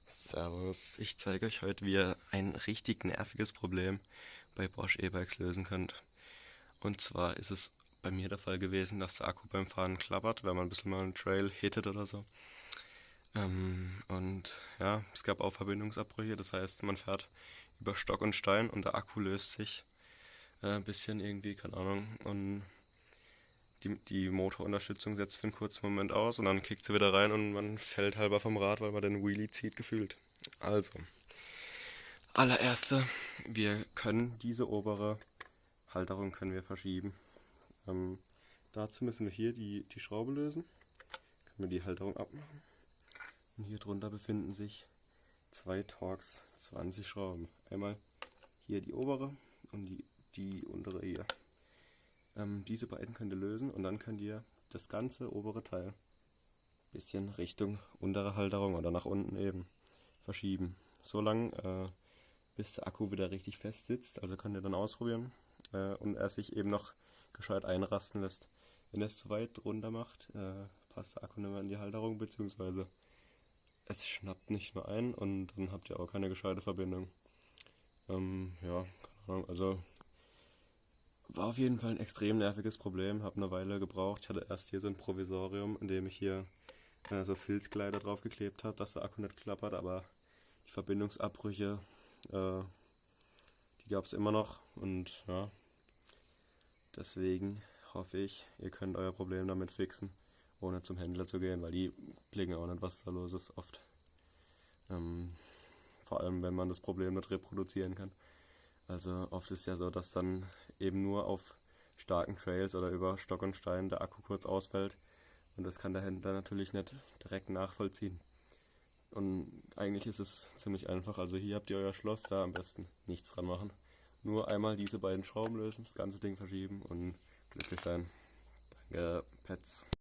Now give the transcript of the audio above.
Servus, ich zeige euch heute, wie ihr ein richtig nerviges Problem bei Bosch E-Bikes lösen könnt. Und zwar ist es bei mir der Fall gewesen, dass der Akku beim Fahren klappert, wenn man ein bisschen mal einen Trail hittet oder so. Und ja, es gab auch Verbindungsabbrüche, das heißt, man fährt über Stock und Stein und der Akku löst sich ein bisschen irgendwie, keine Ahnung. Und die Motorunterstützung setzt für einen kurzen Moment aus und dann kickt sie wieder rein und man fällt halber vom Rad, weil man den Wheelie zieht, gefühlt. Also, allererste, wir können diese obere Halterung können wir verschieben. Dazu müssen wir hier die Schraube lösen. Können wir die Halterung abmachen. Und hier drunter befinden sich zwei Torx 20 Schrauben. Einmal hier die obere und die untere hier. Diese beiden könnt ihr lösen und dann könnt ihr das ganze obere Teil ein bisschen Richtung untere Halterung oder nach unten eben verschieben. So lange, bis der Akku wieder richtig fest sitzt. Also könnt ihr dann ausprobieren und er sich eben noch gescheit einrasten lässt. Wenn ihr es zu weit runter macht, passt der Akku nicht mehr in die Halterung, beziehungsweise es schnappt nicht mehr ein und dann habt ihr auch keine gescheite Verbindung. Ja, keine Ahnung, also war auf jeden Fall ein extrem nerviges Problem, habe eine Weile gebraucht. Ich hatte erst hier so ein Provisorium, in dem ich hier so Filzkleider draufgeklebt habe, dass der Akku nicht klappert, aber die Verbindungsabbrüche, die gab es immer noch und ja, deswegen hoffe ich, ihr könnt euer Problem damit fixen, ohne zum Händler zu gehen, weil die blicken auch nicht, was da los ist oft. Vor allem, wenn man das Problem nicht reproduzieren kann. Also oft ist ja so, dass dann eben nur auf starken Trails oder über Stock und Stein der Akku kurz ausfällt und das kann der Händler natürlich nicht direkt nachvollziehen. Und eigentlich ist es ziemlich einfach, also hier habt ihr euer Schloss, da am besten nichts dran machen. Nur einmal diese beiden Schrauben lösen, das ganze Ding verschieben und glücklich sein. Danke, Pets.